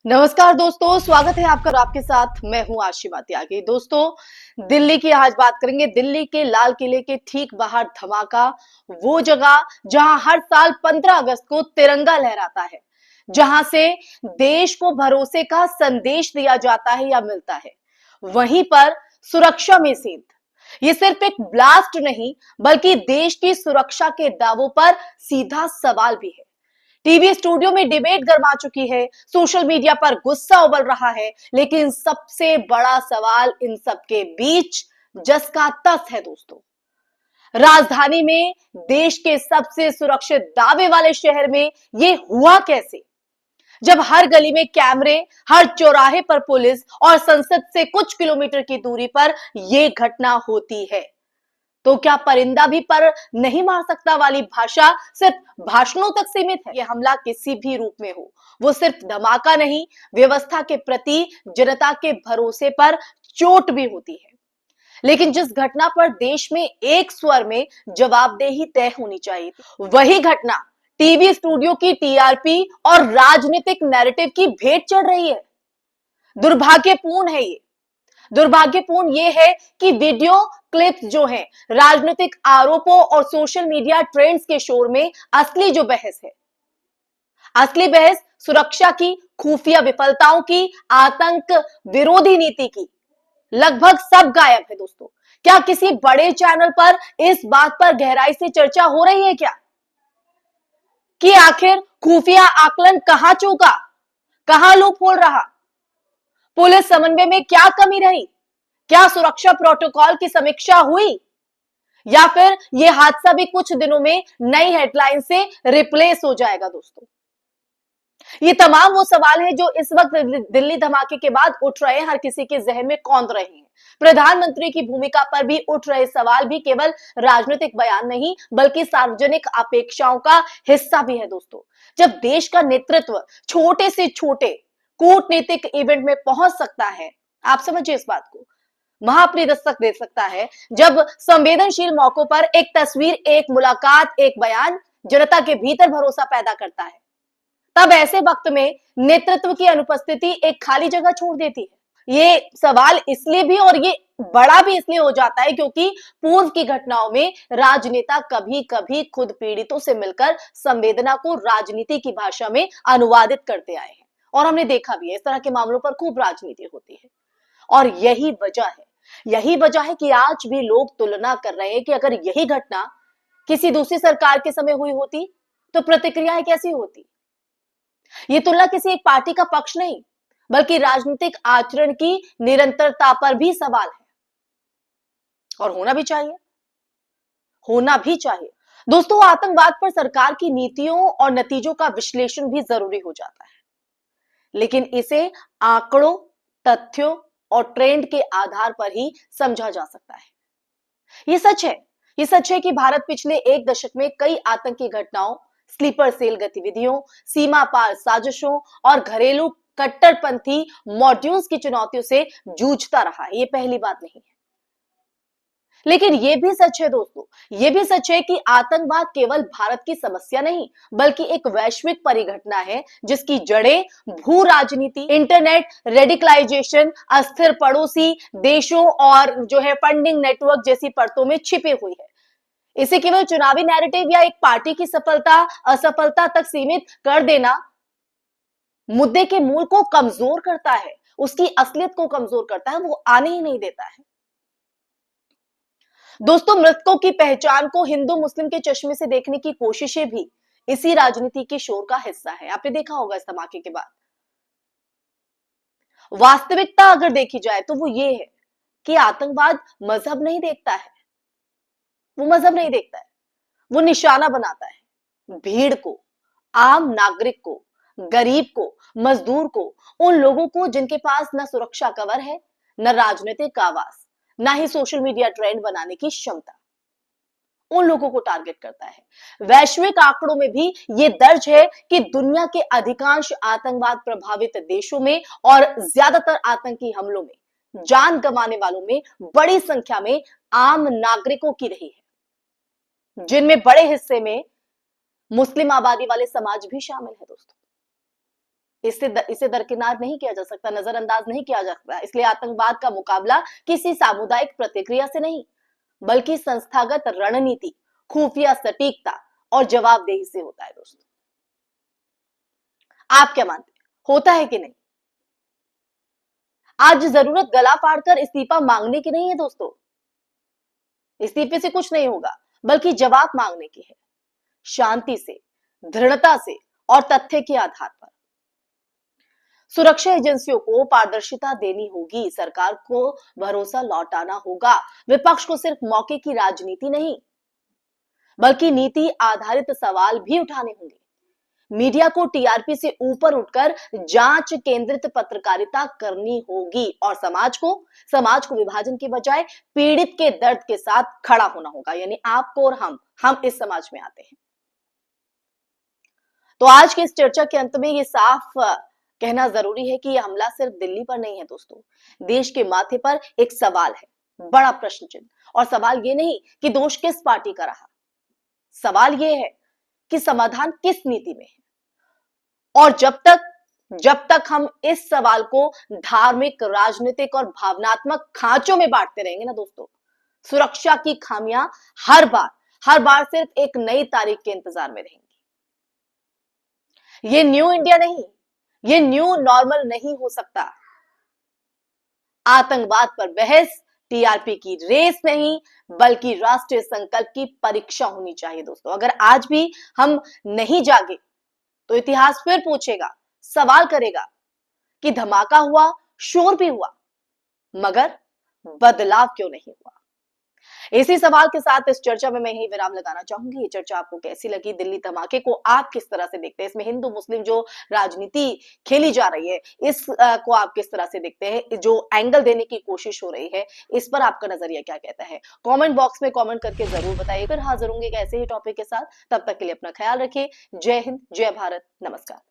नमस्कार दोस्तों, स्वागत है आपका और आपके साथ मैं हूं आशिमा त्यागी। दोस्तों, दिल्ली की आज बात करेंगे। दिल्ली के लाल किले के ठीक बाहर धमाका, वो जगह जहां हर साल 15 अगस्त को तिरंगा लहराता है, जहां से देश को भरोसे का संदेश दिया जाता है या मिलता है। वहीं पर सुरक्षा में सेंध, ये सिर्फ एक ब्लास्ट नहीं बल्कि देश की सुरक्षा के दावों पर सीधा सवाल भी है। टीवी स्टूडियो में डिबेट गर्मा चुकी है, सोशल मीडिया पर गुस्सा उबल रहा है, लेकिन सबसे बड़ा सवाल इन सबके बीच जस का तस है दोस्तों। राजधानी में, देश के सबसे सुरक्षित दावे वाले शहर में ये हुआ कैसे, जब हर गली में कैमरे, हर चौराहे पर पुलिस और संसद से कुछ किलोमीटर की दूरी पर यह घटना होती है। तो क्या परिंदा भी पर नहीं मार सकता वाली भाषा सिर्फ भाषणों तक सीमित है? यह हमला किसी भी रूप में हो, वो सिर्फ धमाका नहीं, व्यवस्था के प्रति जनता के भरोसे पर चोट भी होती है। लेकिन जिस घटना पर देश में एक स्वर में जवाबदेही तय होनी चाहिए, वही घटना टीवी स्टूडियो की टीआरपी और राजनीतिक नैरेटिव की भेंट चढ़ रही है। दुर्भाग्यपूर्ण है ये। दुर्भाग्यपूर्ण यह है कि वीडियो क्लिप्स जो हैं, राजनीतिक आरोपों और सोशल मीडिया ट्रेंड्स के शोर में असली जो बहस है, असली बहस सुरक्षा की, खुफिया विफलताओं की, आतंक विरोधी नीति की, लगभग सब गायब है दोस्तों। क्या किसी बड़े चैनल पर इस बात पर गहराई से चर्चा हो रही है क्या कि आखिर खुफिया आकलन कहां चूका, कहां लूप होल रहा, पुलिस समन्वय में क्या कमी रही, क्या सुरक्षा प्रोटोकॉल की समीक्षा हुई, या फिर यह हादसा भी कुछ दिनों में नई हेडलाइन से रिप्लेस हो जाएगा दोस्तों। ये तमाम वो सवाल है जो इस वक्त दिल्ली धमाके के बाद उठ रहे हैं, हर किसी के जहन में कौंध रहे हैं। प्रधानमंत्री की भूमिका पर भी उठ रहे सवाल भी केवल राजनीतिक बयान नहीं बल्कि सार्वजनिक अपेक्षाओं का हिस्सा भी है दोस्तों। जब देश का नेतृत्व छोटे से छोटे कूटनीतिक इवेंट में पहुंच सकता है, आप समझिए इस बात को, महापरी दस्तक दे सकता है, जब संवेदनशील मौकों पर एक तस्वीर, एक मुलाकात, एक बयान जनता के भीतर भरोसा पैदा करता है, तब ऐसे वक्त में नेतृत्व की अनुपस्थिति एक खाली जगह छोड़ देती है। ये सवाल इसलिए भी और ये बड़ा भी इसलिए हो जाता है क्योंकि पूर्व की घटनाओं में राजनेता कभी कभी खुद पीड़ितों से मिलकर संवेदना को राजनीति की भाषा में अनुवादित करते आए हैं, और हमने देखा भी है इस तरह के मामलों पर खूब राजनीति होती है। और यही वजह है कि आज भी लोग तुलना कर रहे हैं कि अगर यही घटना किसी दूसरी सरकार के समय हुई होती तो प्रतिक्रियाएं कैसी होती। ये तुलना किसी एक पार्टी का पक्ष नहीं बल्कि राजनीतिक आचरण की निरंतरता पर भी सवाल है, और होना भी चाहिए दोस्तों। आतंकवाद पर सरकार की नीतियों और नतीजों का विश्लेषण भी जरूरी हो जाता है, लेकिन इसे आंकड़ों, तथ्यों और ट्रेंड के आधार पर ही समझा जा सकता है। ये सच है कि भारत पिछले एक दशक में कई आतंकी घटनाओं, स्लीपर सेल गतिविधियों, सीमा पार साजिशों और घरेलू कट्टरपंथी मॉड्यूल्स की चुनौतियों से जूझता रहा है। ये पहली बात नहीं है। लेकिन यह भी सच है दोस्तों, यह भी सच है कि आतंकवाद केवल भारत की समस्या नहीं बल्कि एक वैश्विक परिघटना है जिसकी जड़ें भू राजनीति, इंटरनेट, रेडिकलाइजेशन, अस्थिर पड़ोसी देशों और जो है फंडिंग नेटवर्क जैसी परतों में छिपी हुई है। इसे केवल चुनावी नैरेटिव या एक पार्टी की सफलता असफलता तक सीमित कर देना मुद्दे के मूल को कमजोर करता है, उसकी असलियत को कमजोर करता है, वो आने ही नहीं देता है। दोस्तों, मृतकों की पहचान को हिंदू मुस्लिम के चश्मे से देखने की कोशिशें भी इसी राजनीति के शोर का हिस्सा है। आपने देखा होगा इस धमाके के बाद। वास्तविकता अगर देखी जाए तो वो ये है कि आतंकवाद मजहब नहीं देखता है, वो मजहब नहीं देखता है, वो निशाना बनाता है भीड़ को, आम नागरिक को, गरीब को, मजदूर को, उन लोगों को जिनके पास न सुरक्षा कवर है, न राजनीतिक आवाज, ना ही सोशल मीडिया ट्रेंड बनाने की क्षमता। उन लोगों को टारगेट करता है। वैश्विक आंकड़ों में भी ये दर्ज है कि दुनिया के अधिकांश आतंकवाद प्रभावित देशों में और ज्यादातर आतंकी हमलों में जान गंवाने वालों में बड़ी संख्या में आम नागरिकों की रही है, जिनमें बड़े हिस्से में मुस्लिम आबादी वाले समाज भी शामिल है दोस्तों। इसे दरकिनार नहीं किया जा सकता, नजरअंदाज नहीं किया जा सकता। इसलिए आतंकवाद का मुकाबला किसी सामुदायिक प्रतिक्रिया से नहीं, बल्कि संस्थागत रणनीति, खुफिया सटीकता और जवाबदेही से होता है। दोस्तों, आप क्या मानते हैं, होता है कि नहीं? आज जरूरत गला फाड़कर इस्तीफा मांगने की नहीं है दोस्तों, इस्तीफे से कुछ नहीं होगा, बल्कि जवाब मांगने की है, शांति से, दृढ़ता से और तथ्य के आधार पर। सुरक्षा एजेंसियों को पारदर्शिता देनी होगी, सरकार को भरोसा लौटाना होगा, विपक्ष को सिर्फ मौके की राजनीति नहीं, बल्कि नीति आधारित सवाल भी उठाने होंगे। मीडिया को टीआरपी से ऊपर उठकर जांच केंद्रित पत्रकारिता करनी होगी और समाज को विभाजन के बजाय पीड़ित के दर्द के साथ खड़ा होना होगा। यानी आपको और हम इस समाज में आते हैं। तो आज की इस चर्चा के अंत में ये साफ कहना जरूरी है कि यह हमला सिर्फ दिल्ली पर नहीं है दोस्तों, देश के माथे पर एक सवाल है, बड़ा प्रश्न चिन्ह। और सवाल ये नहीं कि दोष किस पार्टी का रहा, सवाल ये है कि समाधान किस नीति में है। और जब तक हम इस सवाल को धार्मिक, राजनीतिक और भावनात्मक खांचों में बांटते रहेंगे ना दोस्तों, सुरक्षा की खामियां हर बार सिर्फ एक नई तारीख के इंतजार में रहेंगी। ये न्यू इंडिया नहीं, ये न्यू नॉर्मल नहीं हो सकता। आतंकवाद पर बहस टीआरपी की रेस नहीं, बल्कि राष्ट्रीय संकल्प की परीक्षा होनी चाहिए दोस्तों। अगर आज भी हम नहीं जागे तो इतिहास फिर पूछेगा, सवाल करेगा कि धमाका हुआ, शोर भी हुआ, मगर बदलाव क्यों नहीं हुआ। इसी सवाल के साथ इस चर्चा में मैं यही विराम लगाना चाहूंगी। ये चर्चा आपको कैसी लगी? दिल्ली धमाके को आप किस तरह से देखते हैं? इसमें हिंदू मुस्लिम जो राजनीति खेली जा रही है, इस को आप किस तरह से देखते हैं? जो एंगल देने की कोशिश हो रही है, इस पर आपका नजरिया क्या कहता है? कमेंट बॉक्स में कमेंट करके जरूर बताइए। फिर हाजिर होंगे ऐसे ही टॉपिक के साथ। तब तक के लिए अपना ख्याल रखिए। जय हिंद, जय भारत, नमस्कार।